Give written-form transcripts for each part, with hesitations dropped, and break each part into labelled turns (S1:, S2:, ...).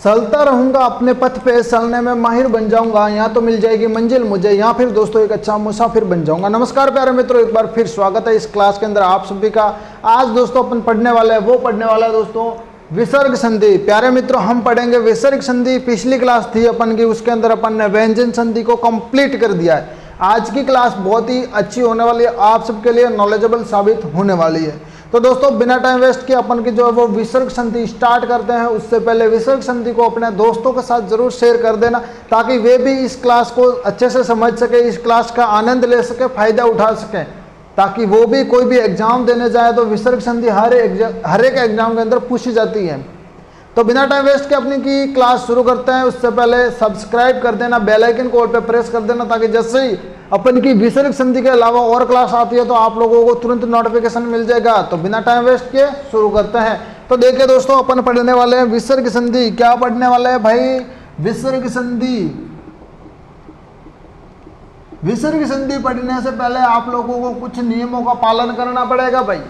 S1: चलता रहूंगा अपने पथ पे, चलने में माहिर बन जाऊंगा, यहाँ तो मिल जाएगी मंजिल मुझे, यहाँ फिर दोस्तों एक अच्छा मुसाफिर बन जाऊंगा। नमस्कार प्यारे मित्रों, एक बार फिर स्वागत है इस क्लास के अंदर आप सभी का। आज दोस्तों अपन पढ़ने वाले हैं, वो पढ़ने वाला है दोस्तों विसर्ग संधि। प्यारे मित्रों हम पढ़ेंगे विसर्ग संधि। पिछली क्लास थी अपन की, उसके अंदर अपन ने व्यंजन संधि को कंप्लीट कर दिया है। आज की क्लास बहुत ही अच्छी होने वाली है, आप सबके लिए नॉलेजेबल साबित होने वाली है। तो दोस्तों बिना टाइम वेस्ट किए अपन की जो है वो विसर्ग संधि स्टार्ट करते हैं। उससे पहले विसर्ग संधि को अपने दोस्तों के साथ जरूर शेयर कर देना, ताकि वे भी इस क्लास को अच्छे से समझ सके, इस क्लास का आनंद ले सके, फायदा उठा सके, ताकि वो भी कोई भी एग्जाम देने जाए तो विसर्ग संधि हर एक एग्जाम के अंदर पूछी जाती है। तो बिना टाइम वेस्ट के अपनी की क्लास शुरू करते हैं। उससे पहले सब्सक्राइब कर देना, बेल आइकन को ऑल पे प्रेस कर देना, ताकि जैसे ही अपन की विसर्ग संधि के अलावा और क्लास आती है तो आप लोगों को तुरंत नोटिफिकेशन मिल जाएगा। तो बिना टाइम वेस्ट किए शुरू करते हैं। तो देखिए दोस्तों अपन पढ़ने वाले हैं विसर्ग संधि। क्या पढ़ने वाले हैं भाई? विसर्ग संधि। विसर्ग संधि पढ़ने से पहले आप लोगों को कुछ नियमों का पालन करना पड़ेगा भाई।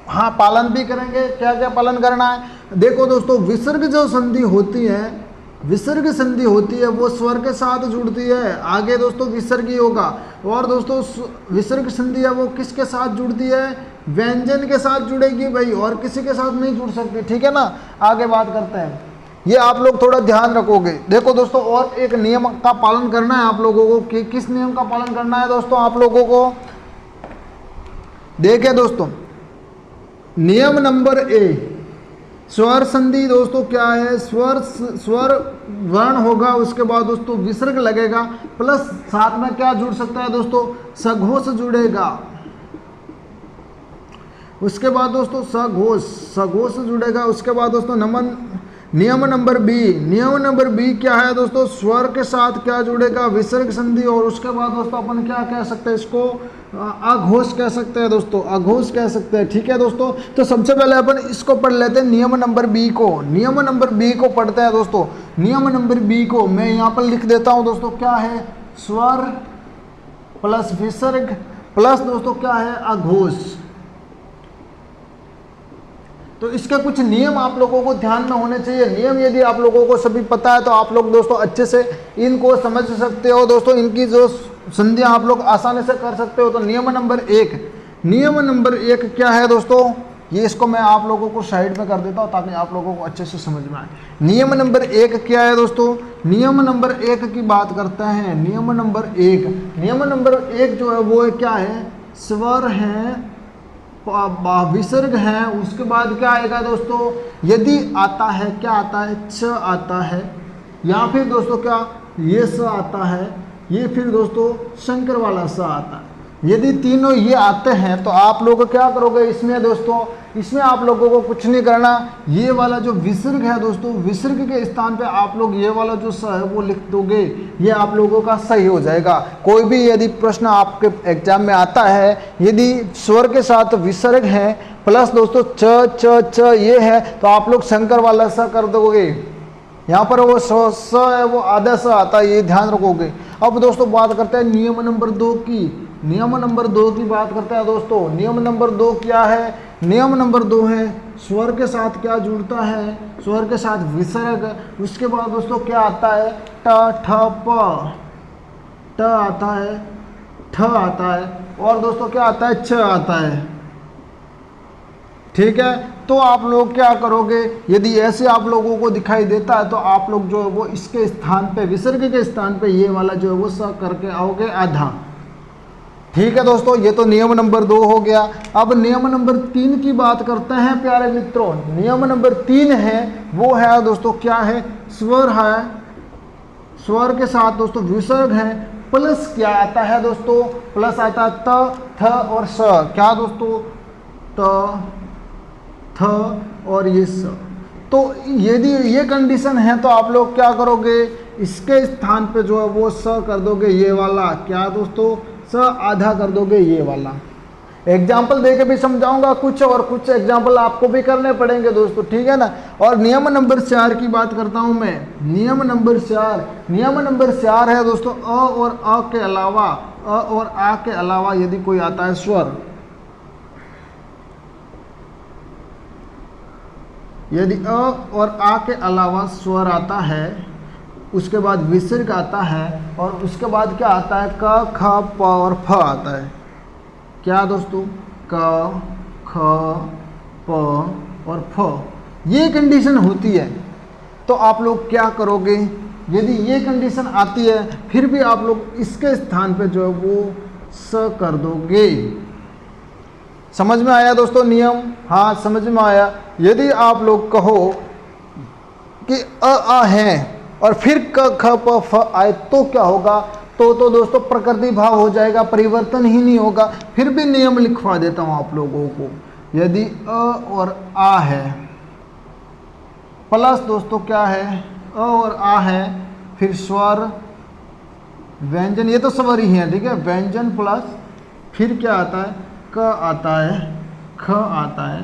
S1: हाँ, पालन भी करेंगे। क्या क्या पालन करना है? देखो दोस्तों, विसर्ग जो संधि होती है, विसर्ग संधि होती है वो स्वर के साथ जुड़ती है। आगे दोस्तों विसर्ग ही होगा। और दोस्तों विसर्ग संधि है वो किसके साथ जुड़ती है? व्यंजन के साथ जुड़ेगी भाई, और किसी के साथ नहीं जुड़ सकती। ठीक है ना, आगे बात करते हैं। ये आप लोग थोड़ा ध्यान रखोगे। देखो दोस्तों, और एक नियम का पालन करना है आप लोगों को। कि किस नियम का पालन करना है दोस्तों आप लोगों को? देखिए दोस्तों, नियम नंबर ए, स्वर संधि दोस्तों क्या है? स्वर वर्ण होगा, उसके बाद दोस्तों विसर्ग लगेगा, प्लस साथ में क्या जुड़ सकता है दोस्तों? सघोष जुड़ेगा। उसके बाद दोस्तों सघोष जुड़ेगा। उसके बाद दोस्तों नियम नंबर बी क्या है दोस्तों? स्वर के साथ क्या जुड़ेगा? विसर्ग संधि। और उसके बाद दोस्तों अपन क्या कह सकते हैं इसको? अघोष कह सकते हैं दोस्तों, अघोष कह सकते हैं। ठीक है दोस्तों, तो सबसे पहले अपन इसको पढ़ लेते हैं, नियम नंबर बी को। नियम नंबर बी को पढ़ते हैं दोस्तों। नियम नंबर बी को मैं यहाँ पर लिख देता हूँ दोस्तों। क्या है? स्वर प्लस विसर्ग प्लस दोस्तों क्या है? अघोष। तो इसके कुछ नियम आप लोगों को ध्यान में होने चाहिए। नियम यदि आप लोगों को सभी पता है तो आप लोग दोस्तों अच्छे से इनको समझ सकते हो दोस्तों। इनकी जो संधियां आप लोग आसानी से कर सकते हो। तो नियम नंबर एक क्या है दोस्तों? ये इसको मैं आप लोगों को साइड में कर देता हूँ ताकि आप लोगों को अच्छे से समझ में आए। नियम नंबर एक क्या है दोस्तों? नियम नंबर एक की बात करते हैं। नियम नंबर एक जो है वो क्या है? स्वर है, विसर्ग है, उसके बाद क्या आएगा दोस्तों? यदि आता है, क्या आता है? च आता है, या फिर दोस्तों क्या? ये स आता है, ये फिर दोस्तों शंकर वाला स आता है। यदि तीनों ये आते हैं तो आप लोग क्या करोगे इसमें दोस्तों? इसमें आप लोगों को कुछ नहीं करना। ये वाला जो विसर्ग है दोस्तों, विसर्ग के स्थान पे आप लोग ये वाला जो स है वो लिख दोगे। ये आप लोगों का सही हो जाएगा। कोई भी यदि प्रश्न आपके एग्जाम में आता है, यदि स्वर के साथ विसर्ग है प्लस दोस्तों च ये है, तो आप लोग शंकर वाला स कर दोगे। यहाँ पर वो स है वो आधा स आता है, ये ध्यान रखोगे। अब दोस्तों बात करते हैं नियम नंबर 2 की। नियम नंबर 2 की बात करते हैं दोस्तों। नियम नंबर 2 क्या है? नियम नंबर 2 है स्वर के साथ क्या जुड़ता है? स्वर के साथ विसर्ग। उसके बाद दोस्तों क्या आता है? ट ठ प, ट आता है, ठ आता है, और दोस्तों क्या आता है? च आता है। ठीक है, तो आप लोग क्या करोगे? यदि ऐसे आप लोगों को दिखाई देता है तो आप लोग जो है वो इसके स्थान पे, विसर्ग के स्थान पे ये वाला जो है वो स करके आओगे आधा। ठीक है दोस्तों, ये तो नियम नंबर 2 हो गया। अब नियम नंबर 3 की बात करते हैं प्यारे मित्रों। नियम नंबर 3 है वो है दोस्तों क्या है? स्वर है, स्वर के साथ दोस्तों विसर्ग है, प्लस क्या आता है दोस्तों? प्लस आता है त, थ और स। क्या दोस्तों? त, थ और ये स। तो यदि ये कंडीशन है तो आप लोग क्या करोगे? इसके स्थान पे जो है वो स कर दोगे, ये वाला। क्या दोस्तों? स आधा कर दोगे, ये वाला। एग्जाम्पल देके भी समझाऊंगा कुछ, और कुछ एग्जाम्पल आपको भी करने पड़ेंगे दोस्तों। ठीक है ना। और नियम नंबर 4 की बात करता हूं मैं। नियम नंबर 4 है दोस्तों अ और आ के अलावा, अ और आ के अलावा यदि कोई आता है स्वर, यदि अ और आ के अलावा स्वर आता है, उसके बाद विसर्ग आता है और उसके बाद क्या आता है, क ख प और फ आता है। क्या दोस्तों, क ख प और फ, ये कंडीशन होती है तो आप लोग क्या करोगे, यदि ये कंडीशन आती है फिर भी आप लोग इसके स्थान पे जो है वो स कर दोगे। समझ में आया दोस्तों नियम? हाँ समझ में आया। यदि आप लोग कहो कि आ है और फिर क ख प फ आए तो क्या होगा, तो दोस्तों प्रकृति भाव हो जाएगा, परिवर्तन ही नहीं होगा। फिर भी नियम लिखवा देता हूँ आप लोगों को। यदि अ और आ है प्लस दोस्तों क्या है, अ और आ है फिर स्वर व्यंजन, ये तो स्वर ही है, ठीक है, व्यंजन प्लस फिर क्या आता है, क आता है, ख आता है,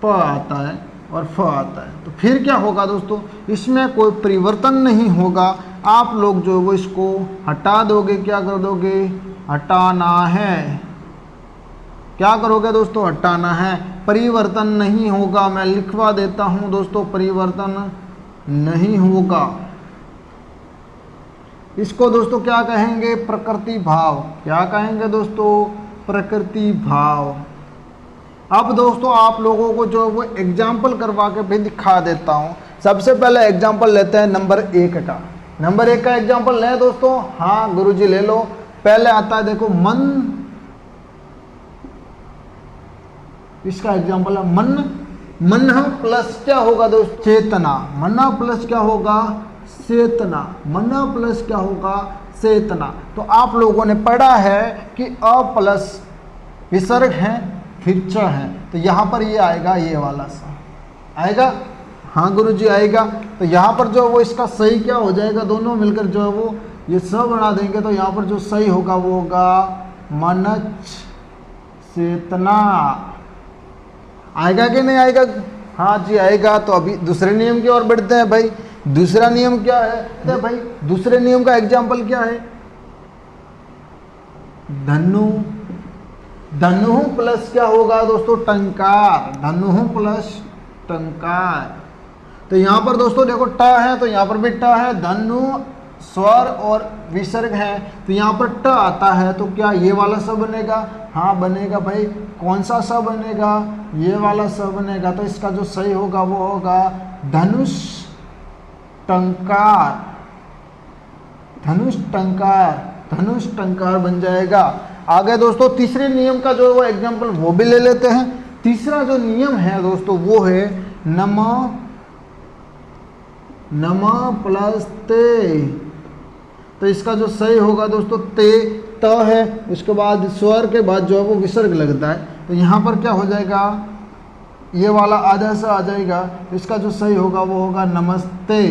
S1: प आता है और फ आता है। तो फिर क्या होगा दोस्तों, इसमें कोई परिवर्तन नहीं होगा। आप लोग जो वो इसको हटा दोगे, क्या कर दोगे, हटाना है। क्या करोगे दोस्तों, हटाना है, परिवर्तन नहीं होगा। मैं लिखवा देता हूं दोस्तों, परिवर्तन नहीं होगा। इसको दोस्तों क्या कहेंगे, प्रकृति भाव। क्या कहेंगे दोस्तों, प्रकृति भाव। अब दोस्तों आप लोगों को जो वो एग्जाम्पल करवा के भी दिखा देता हूं। सबसे पहले एग्जाम्पल लेते हैं नंबर 1 का। नंबर 1 का एग्जाम्पल लें दोस्तों। हाँ गुरुजी ले लो। पहले आता है देखो मन, इसका एग्जाम्पल है मन। मन प्लस क्या होगा दोस्त, चेतना। मना प्लस क्या होगा, चेतना। मना प्लस क्या होगा, चेतना। तो आप लोगों ने पढ़ा है कि अ प्लस विसर्ग है फिर च है, तो यहाँ पर ये आएगा, ये वाला सा आएगा। हाँ गुरुजी आएगा। तो यहाँ पर जो वो इसका सही क्या हो जाएगा, दोनों मिलकर जो है वो ये स बना देंगे। तो यहाँ पर जो सही होगा वो होगा मनच चेतना। आएगा कि नहीं आएगा? हाँ जी आएगा। तो अभी दूसरे नियम की ओर बढ़ते हैं भाई। दूसरा नियम क्या है भाई, दूसरे नियम का एग्जाम्पल क्या है, धनु। धनु प्लस क्या होगा दोस्तों, टंकार। धनु प्लस टंकार। तो यहाँ पर दोस्तों देखो ट है, तो यहाँ पर भी ट है। धनु स्वर और विसर्ग है, तो यहाँ पर ट आता है, तो क्या ये वाला स बनेगा? हाँ बनेगा भाई। कौन सा स बनेगा, ये वाला स बनेगा। तो इसका जो सही होगा वो होगा धनुष टंकार। धनुष टंकार, धनुष टंकार बन जाएगा। आगे दोस्तों तीसरे नियम का जो वो एग्जाम्पल वो भी ले लेते हैं। तीसरा जो नियम है दोस्तों वो है नम। नम प्लस ते। तो इसका जो सही होगा दोस्तों ते, त है, उसके बाद स्वर के बाद जो है वो विसर्ग लगता है। तो यहाँ पर क्या हो जाएगा, ये वाला आधा सा आ जाएगा। इसका जो सही होगा वो होगा नमस्ते।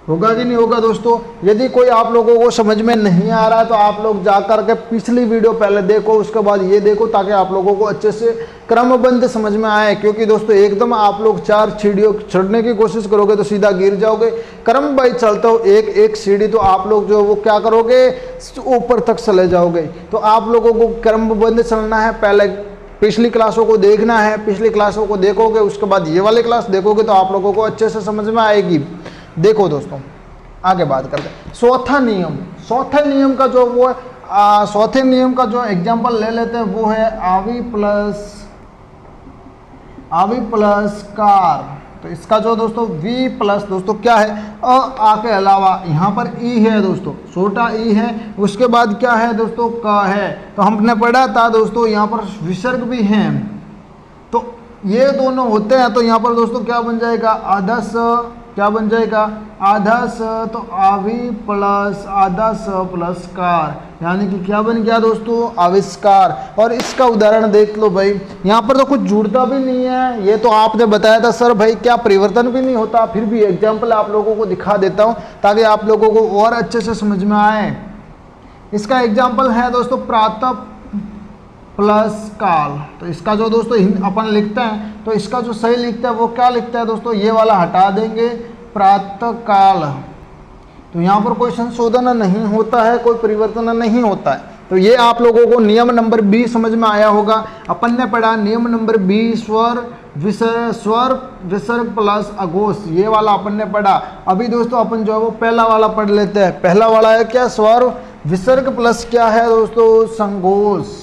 S1: होगा कि नहीं होगा दोस्तों? यदि कोई आप लोगों को समझ में नहीं आ रहा है तो आप लोग जा करके पिछली वीडियो पहले देखो, उसके बाद ये देखो, ताकि आप लोगों को अच्छे से क्रमबद्ध समझ में आए। क्योंकि दोस्तों एकदम आप लोग 4 सीढ़ियों चढ़ने की कोशिश करोगे तो सीधा गिर जाओगे। क्रम वाइज चलते हो, एक एक सीढ़ी, तो आप लोग जो वो क्या करोगे, ऊपर तक चले जाओगे। तो आप लोगों को क्रमबद्ध चलना है। पहले पिछली क्लासों को देखना है, पिछली क्लासों को देखोगे, उसके बाद ये वाली क्लास देखोगे तो आप लोगों को अच्छे से समझ में आएगी। देखो दोस्तों आगे बात करते हैं चौथा नियम। चौथे नियम का जो वो चौथे नियम का जो एग्जांपल ले लेते हैं वो है आवी प्लस कार। तो इसका जो दोस्तों वी प्लस दोस्तों क्या है, आ के अलावा यहाँ पर ई है दोस्तों, छोटा ई है, उसके बाद क्या है दोस्तों, का है। तो हमने पढ़ा था दोस्तों यहाँ पर विसर्ग भी हैं, तो ये दोनों होते हैं। तो यहाँ पर दोस्तों क्या बन जाएगा, आधा स। क्या बन जाएगा, आधा स। तो आवी प्लस आधा स प्लस कार, यानी कि क्या बन गया दोस्तों, आविष्कार। और इसका उदाहरण देख लो भाई, यहाँ पर तो कुछ जुड़ता भी नहीं है। ये तो आपने बताया था सर भाई क्या परिवर्तन भी नहीं होता, फिर भी एग्जाम्पल आप लोगों को दिखा देता हूँ ताकि आप लोगों को और अच्छे से समझ में आए। इसका एग्जाम्पल है दोस्तों प्रातः प्लस काल। तो इसका जो दोस्तों अपन लिखते हैं, तो इसका जो सही लिखता है वो क्या लिखता है दोस्तों, ये वाला हटा देंगे, प्रातः काल। तो यहाँ पर कोई संशोधन नहीं होता है, कोई परिवर्तन नहीं होता है। तो ये आप लोगों को नियम नंबर 20 समझ में आया होगा। अपन ने पढ़ा नियम नंबर 20 स्वर विसर्ग प्लस अघोष, ये वाला अपन ने पढ़ा। अभी दोस्तों अपन जो है वो पहला वाला पढ़ लेते हैं। पहला वाला है क्या, स्वर विसर्ग प्लस क्या है दोस्तों, संघोष।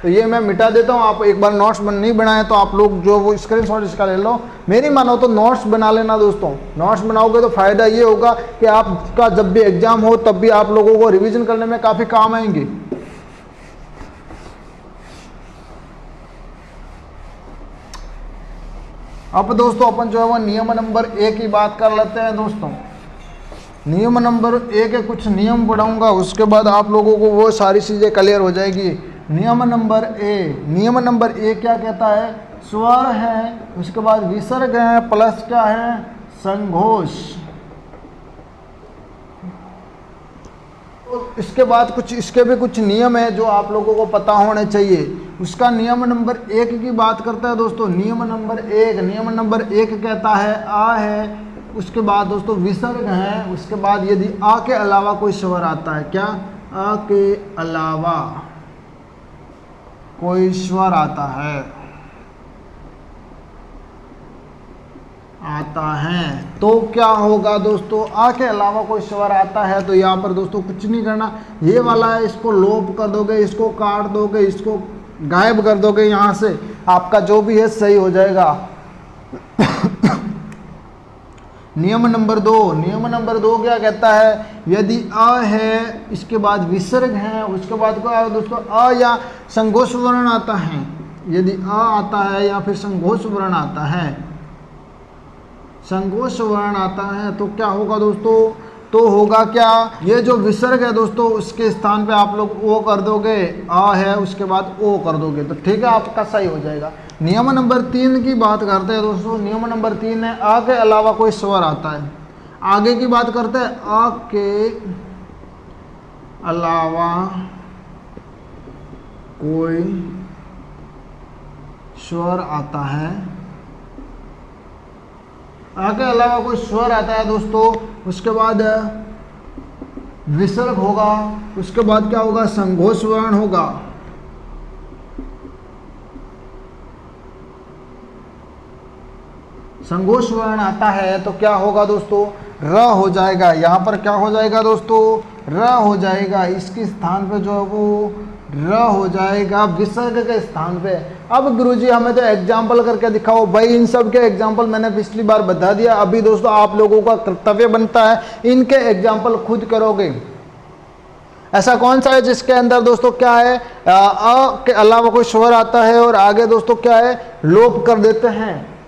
S1: तो ये मैं मिटा देता हूँ, आप एक बार नोट्स नहीं बनाए तो आप लोग जो वो स्क्रीनशॉट इसका ले लो। मेरी मानो तो नोट्स बना लेना दोस्तों, नोट्स बनाओगे तो फायदा ये होगा कि आपका जब भी एग्जाम हो तब भी आप लोगों को रिवीजन करने में काफी काम आएंगे। अब दोस्तों अपन जो है वो नियम नंबर 1 की बात कर लेते हैं दोस्तों। नियम नंबर 1 के कुछ नियम पढ़ाऊंगा, उसके बाद आप लोगों को वो सारी चीजें क्लियर हो जाएगी। नियम नंबर ए क्या कहता है, स्वर है, उसके बाद विसर्ग है, प्लस क्या है, संघोष। इसके बाद कुछ इसके भी कुछ नियम है जो आप लोगों को पता होने चाहिए। उसका नियम नंबर 1 की बात करता है दोस्तों। नियम नंबर 1 कहता है आ है, उसके बाद दोस्तों विसर्ग है, उसके बाद यदि आ के अलावा कोई स्वर आता है, क्या, आ के अलावा कोई स्वर आता है तो क्या होगा दोस्तों, आ के अलावा कोई स्वर आता है तो यहाँ पर दोस्तों कुछ नहीं करना, ये वाला है इसको लोप कर दोगे, इसको काट दोगे, इसको गायब कर दोगे, यहाँ से आपका जो भी है सही हो जाएगा। नियम नंबर 2 क्या कहता है, यदि अ है, इसके बाद विसर्ग है, उसके बाद क्या है दोस्तों, अ या संघोष वर्ण आता है, यदि अ आता है या फिर संघोष वर्ण आता है, संघोष वर्ण आता है तो क्या होगा दोस्तों, तो होगा क्या, ये जो विसर्ग है दोस्तों उसके स्थान पे आप लोग ओ कर दोगे, आ है उसके बाद ओ कर दोगे तो ठीक है, आपका सही हो जाएगा। नियम नंबर 3 की बात करते हैं दोस्तों। नियम नंबर 3 है आ के अलावा कोई स्वर आता है। आगे की बात करते हैं, आ के अलावा कोई स्वर आता है, आ के अलावा कोई स्वर आता है दोस्तों, उसके बाद विसर्ग होगा, उसके बाद क्या होगा, संघोष वर्ण होगा, संघोष वर्ण आता है तो क्या होगा दोस्तों, र हो जाएगा। यहाँ पर क्या हो जाएगा दोस्तों, र हो जाएगा, इसके स्थान पे जो है वो र हो जाएगा विसर्ग के स्थान पे। अब गुरुजी हमें तो एग्जाम्पल करके दिखाओ भाई, इन सब के एग्जाम्पल मैंने पिछली बार बता दिया। अभी दोस्तों आप लोगों का कर्तव्य बनता है इनके एग्जाम्पल खुद करोगे। ऐसा कौन सा है जिसके अंदर दोस्तों क्या है, अ के अलावा कोई स्वर आता है और आगे दोस्तों क्या है, लोप कर देते हैं।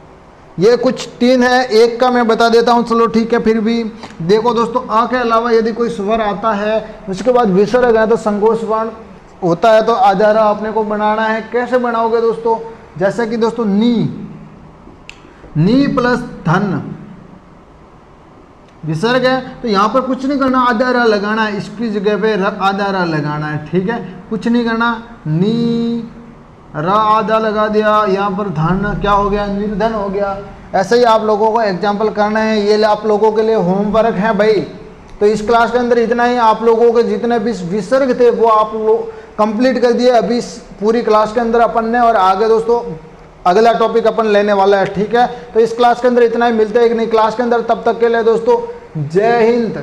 S1: ये कुछ 3 है, एक का मैं बता देता हूँ, चलो ठीक है। फिर भी देखो दोस्तों, आ के अलावा यदि कोई स्वर आता है, उसके बाद विसर्ग है तो संघोष वर्ण होता है, तो आधारा अपने को बनाना है। कैसे बनाओगे दोस्तों, जैसे कि दोस्तों नी प्लस धन, विसर्ग है तो यहाँ पर कुछ नहीं करना, आधारा लगाना है, इसकी जगह पे आधारा लगाना है, ठीक है, कुछ नहीं करना। नी र आधा लगा दिया, यहाँ पर धन क्या हो गया, निर्धन हो गया। ऐसे ही आप लोगों को एग्जाम्पल करना है, ये आप लोगों के लिए होमवर्क है भाई। तो इस क्लास के अंदर इतना ही, आप लोगों के जितने भी विसर्ग थे वो आप लोग कंप्लीट कर दिए अभी इस पूरी क्लास के अंदर अपन ने, और आगे दोस्तों अगला टॉपिक अपन लेने वाला है, ठीक है। तो इस क्लास के अंदर इतना ही, मिलते हैं एक नई क्लास के अंदर, तब तक के लिए दोस्तों जय हिंद।